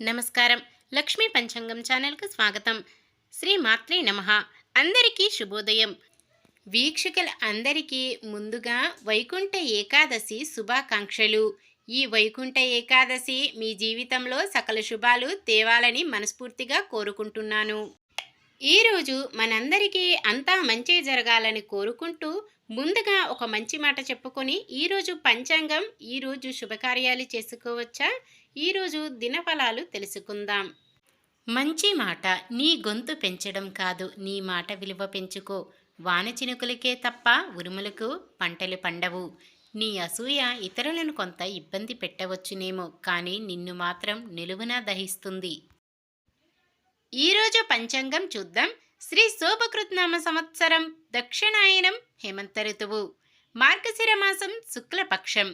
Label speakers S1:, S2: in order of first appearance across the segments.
S1: నమస్కారం. లక్ష్మీ పంచాంగం ఛానల్‌కు స్వాగతం. శ్రీ మాత్రే నమః. అందరికీ శుభోదయం. వీక్షకుల అందరికీ ముందుగా వైకుంఠ ఏకాదశి శుభాకాంక్షలు. ఈ వైకుంఠ ఏకాదశి మీ జీవితంలో సకల శుభాలు తేవాలని మనస్ఫూర్తిగా కోరుకుంటున్నాను. ఈరోజు మనందరికీ అంతా మంచే జరగాలని కోరుకుంటూ ముందుగా ఒక మంచి మాట చెప్పుకొని ఈరోజు పంచాంగం, ఈరోజు శుభకార్యాలు చేసుకోవచ్చా, ఈరోజు దినఫలాలు తెలుసుకుందాం. మంచి మాట నీ గొంతు పెంచడం కాదు, నీ మాట విలువ పెంచుకో. వాన చినుకులకే తప్ప ఉరుములకు పంటలు పండవు. నీ అసూయ ఇతరులను కొంత ఇబ్బంది పెట్టవచ్చునేమో, కానీ నిన్ను మాత్రం నిలువునా దహిస్తుంది. ఈరోజు పంచాంగం చూద్దాం. శ్రీ శోభకృత్నామ సంవత్సరం దక్షిణాయనం హేమంత ఋతువు, మార్గశిర మాసం శుక్లపక్షం,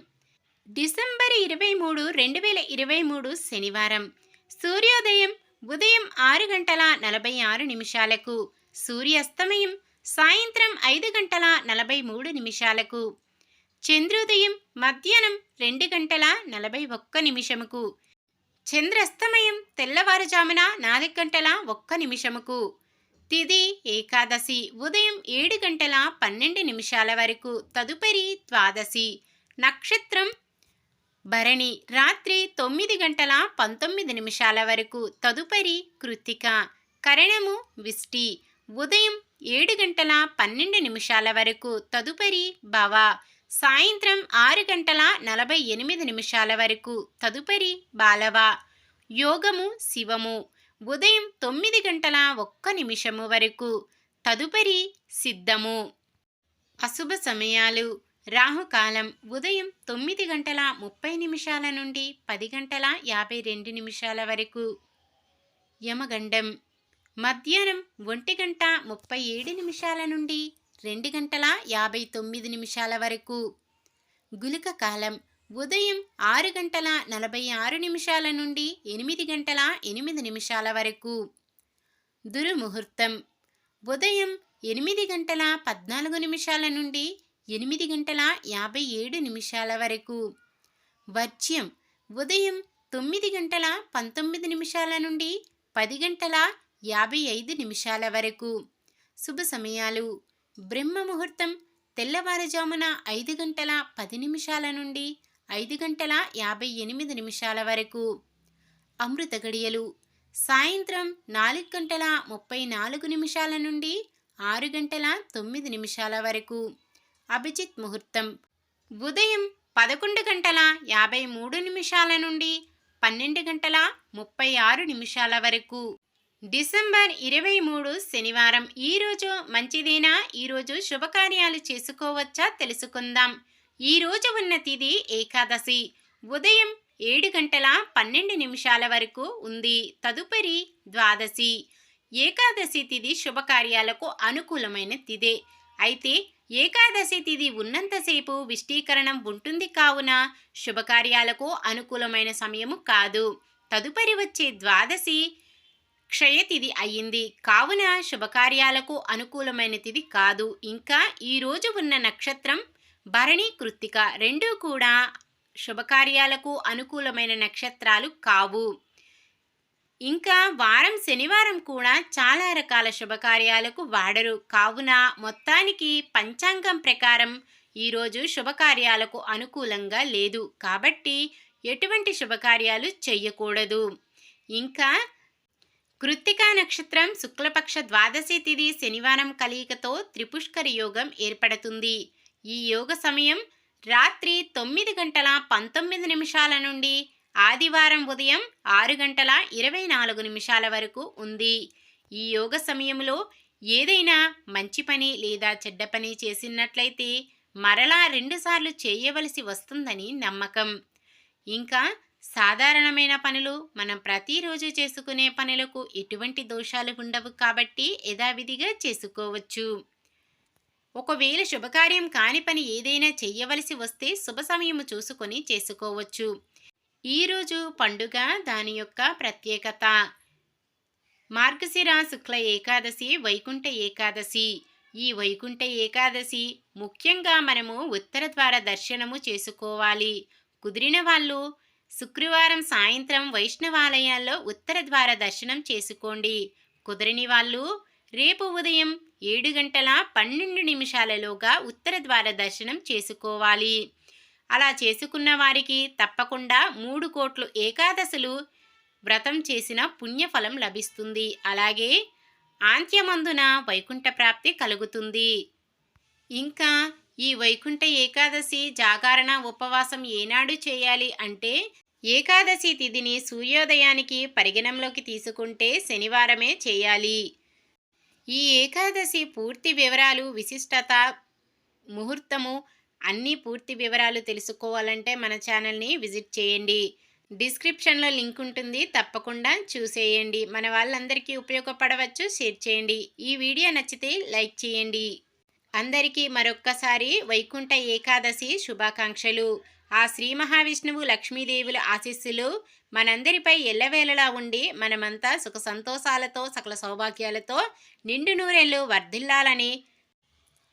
S1: డిసెంబర్ 23, 2023 శనివారం. సూర్యోదయం ఉదయం 6 గంటల 46 నిమిషాలకు, సూర్యాస్తమయం సాయంత్రం 5 గంటల 43 నిమిషాలకు, చంద్రోదయం మధ్యాహ్నం 2 గంటల 41 నిమిషముకు, చంద్రస్తమయం తెల్లవారుజామున 4 గంటల 1 నిమిషముకు. తిథి ఏకాదశి ఉదయం 7 గంటల 12 నిమిషాల వరకు, తదుపరి ద్వాదశి. నక్షత్రం భరణి రాత్రి 9 గంటల 19 నిమిషాల వరకు, తదుపరి కృత్తిక. కరణము విష్టి ఉదయం 7 గంటల 12 నిమిషాల వరకు, తదుపరి భవ. సాయంత్రం 6 గంటల 48 నిమిషాల వరకు, తదుపరి బాలవ. యోగము శివము ఉదయం 9 గంటల 1 నిమిషము వరకు, తదుపరి సిద్ధము. అశుభ సమయాలు రాహుకాలం ఉదయం 9 గంటల 30 నిమిషాల నుండి 10 గంటల 52 నిమిషాల వరకు, యమగండం మధ్యాహ్నం 1 గంట 37 నిమిషాల నుండి 2 గంటల 59 నిమిషాల వరకు, గుళిక కాలం ఉదయం 6 గంటల 46 నిమిషాల నుండి 8 గంటల 8 నిమిషాల వరకు, దుర్ముహూర్తం ఉదయం 8 గంటల 14 నిమిషాల నుండి 8 గంటల 57 నిమిషాల వరకు, వర్జ్యం ఉదయం 9 గంటల 19 నిమిషాల నుండి 10 గంటల 55 నిమిషాల వరకు. శుభ సమయాలు బ్రహ్మ ముహూర్తం తెల్లవారుజామున 5 గంటల 10 నిమిషాల నుండి 5 గంటల 58 నిమిషాల వరకు. అమృత గడియలు సాయంత్రం 4 గంటల 34 నిమిషాల నుండి 6 గంటల 9 నిమిషాల వరకు. అభిజిత్ ముహూర్తం ఉదయం 11 గంటల 53 నిమిషాల నుండి 12 గంటల 36 నిమిషాల వరకు. డిసెంబర్ 23 శనివారం. ఈరోజు మంచిదేనా? ఈరోజు శుభకార్యాలు చేసుకోవచ్చా తెలుసుకుందాం. ఈరోజు ఉన్న తిథి ఏకాదశి ఉదయం 7 గంటల 12 నిమిషాల వరకు ఉంది, తదుపరి ద్వాదశి. ఏకాదశి తిథి శుభకార్యాలకు అనుకూలమైన తిథే. అయితే ఏకాదశి తిథి ఉన్నంతసేపు విష్టీకరణం ఉంటుంది, కావున శుభకార్యాలకు అనుకూలమైన సమయము కాదు. తదుపరి వచ్చే ద్వాదశి క్షయతిథి అయ్యింది, కావున శుభకార్యాలకు అనుకూలమైన తిథి కాదు. ఇంకా ఈరోజు ఉన్న నక్షత్రం భరణి కృత్తిక, రెండూ కూడా శుభకార్యాలకు అనుకూలమైన నక్షత్రాలు కావు. ఇంకా వారం శనివారం కూడా చాలా రకాల శుభకార్యాలకు వాడరు, కావున మొత్తానికి పంచాంగం ప్రకారం ఈరోజు శుభకార్యాలకు అనుకూలంగా లేదు, కాబట్టి ఎటువంటి శుభకార్యాలు చెయ్యకూడదు. ఇంకా కృత్తికా నక్షత్రం శుక్లపక్ష ద్వాదశి తిథి శనివారం కలయికతో త్రిపుష్కర యోగం ఏర్పడుతుంది. ఈ యోగ సమయం రాత్రి 9 గంటల 19 నిమిషాల నుండి ఆదివారం ఉదయం 6 గంటల 24 నిమిషాల వరకు ఉంది. ఈ యోగ సమయంలో ఏదైనా మంచి పని లేదా చెడ్డ పని చేసినట్లయితే మరలా 2 సార్లు చేయవలసి వస్తుందని నమ్మకం. ఇంకా సాధారణమైన పనులు, మనం ప్రతిరోజు చేసుకునే పనులకు ఎటువంటి దోషాలు ఉండవు, కాబట్టి యథావిధిగా చేసుకోవచ్చు. ఒకవేళ శుభకార్యం కాని పని ఏదైనా చెయ్యవలసి వస్తే శుభ సమయము చూసుకొని చేసుకోవచ్చు. ఈరోజు పండుగ, దాని యొక్క ప్రత్యేకత. మార్గశిర శుక్ల ఏకాదశి వైకుంఠ ఏకాదశి. ఈ వైకుంఠ ఏకాదశి ముఖ్యంగా మనము ఉత్తర ద్వార దర్శనము చేసుకోవాలి. కుదిరిన వాళ్ళు శుక్రవారం సాయంత్రం వైష్ణవాలయాల్లో ఉత్తర ద్వార దర్శనం చేసుకోండి. కుదరని వాళ్ళు రేపు ఉదయం 7 గంటల 12 నిమిషాలలోగా ఉత్తర ద్వార దర్శనం చేసుకోవాలి. అలా చేసుకున్న వారికి తప్పకుండా 3 కోట్లు ఏకాదశులు వ్రతం చేసిన పుణ్యఫలం లభిస్తుంది. అలాగే ఆంత్యమందున వైకుంఠ ప్రాప్తి కలుగుతుంది. ఇంకా ఈ వైకుంఠ ఏకాదశి జాగరణ ఉపవాసం ఏనాడు చేయాలి అంటే, ఏకాదశి తిథిని సూర్యోదయానికి పరిగణంలోకి తీసుకుంటే శనివారమే చేయాలి. ఈ ఏకాదశి పూర్తి వివరాలు, విశిష్టత, ముహూర్తము అన్ని పూర్తి వివరాలు తెలుసుకోవాలంటే మన ఛానల్ని విజిట్ చేయండి. డిస్క్రిప్షన్లో లింక్ ఉంటుంది, తప్పకుండా చూసేయండి. మన వాళ్ళందరికీ ఉపయోగపడవచ్చు, షేర్ చేయండి. ఈ వీడియో నచ్చితే లైక్ చేయండి. అందరికీ మరొక్కసారి వైకుంఠ ఏకాదశి శుభాకాంక్షలు. ఆ శ్రీ మహావిష్ణువు లక్ష్మీదేవుల ఆశీస్సులు మనందరిపై ఎల్లవేళలా ఉండి మనమంతా సుఖ సంతోషాలతో సకల సౌభాగ్యాలతో నిండు నూరేళ్ళు వర్ధిల్లాలని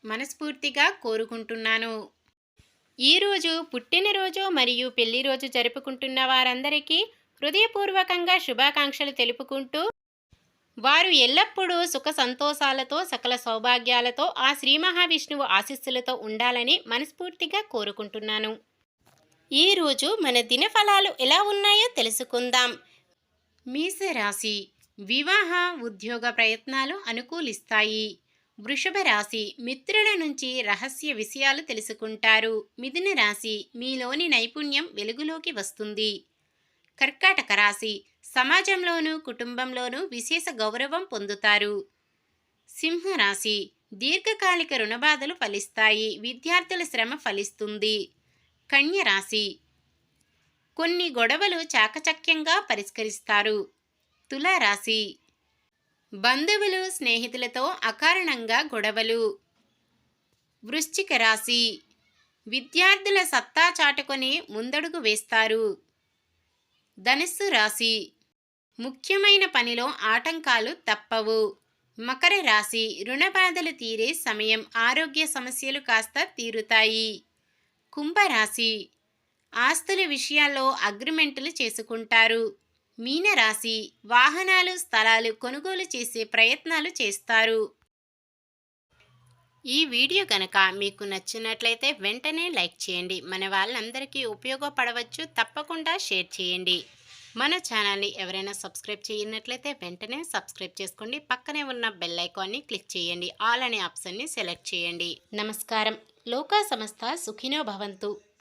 S1: మనస్ఫూర్తిగా కోరుకుంటున్నాను. ఈరోజు పుట్టినరోజు మరియు పెళ్లి రోజు జరుపుకుంటున్న వారందరికీ హృదయపూర్వకంగా శుభాకాంక్షలు తెలుపుకుంటూ, వారు ఎల్లప్పుడూ సుఖ సంతోషాలతో సకల సౌభాగ్యాలతో ఆ శ్రీ మహావిష్ణువు ఆశీస్సులతో ఉండాలని మనస్ఫూర్తిగా కోరుకుంటున్నాను. ఈరోజు మన దినఫలాలు ఎలా ఉన్నాయో తెలుసుకుందాం. మేషరాశి, వివాహ ఉద్యోగ ప్రయత్నాలు అనుకూలిస్తాయి. వృషభ రాశి, మిత్రుల నుంచి రహస్య విషయాలు తెలుసుకుంటారు. మిథున రాశి, మీలోని నైపుణ్యం వెలుగులోకి వస్తుంది. కర్కాటక రాశి, సమాజంలోనూ కుటుంబంలోనూ విశేష గౌరవం పొందుతారు. సింహరాశి, దీర్ఘకాలిక రుణబాధలు ఫలిస్తాయి. విద్యార్థుల శ్రమ ఫలిస్తుంది. కన్య రాశి, కొన్ని గొడవలు చాకచక్యంగా పరిష్కరిస్తారు. తులారాశి, బంధువులు స్నేహితులతో అకారణంగా గొడవలు. వృశ్చిక రాశి, విద్యార్థుల సత్తా చాటుకొని ముందడుగు వేస్తారు. ధనుస్సు రాశి, ముఖ్యమైన పనిలో ఆటంకాలు తప్పవు. మకర రాశి, రుణబాధలు తీరే సమయం. ఆరోగ్య సమస్యలు కాస్త తీరుతాయి. కుంభరాశి, ఆస్తుల విషయాల్లో అగ్రిమెంట్లు చేసుకుంటారు. మీనరాశి, వాహనాలు స్థలాలు కొనుగోలు చేసే ప్రయత్నాలు చేస్తారు. ఈ వీడియో కనుక మీకు నచ్చినట్లయితే వెంటనే లైక్ చేయండి. మన వాళ్ళందరికీ ఉపయోగపడవచ్చు, తప్పకుండా షేర్ చేయండి. మన ఛానల్ని ఎవరైనా సబ్స్క్రైబ్ చేయనట్లయితే వెంటనే సబ్స్క్రైబ్ చేసుకోండి. పక్కనే ఉన్న బెల్ ఐకాన్ని క్లిక్ చేయండి. ఆల్ అనే ఆప్షన్ని సెలెక్ట్ చేయండి. నమస్కారం. లోకా సమస్త సుఖినో భవంతు.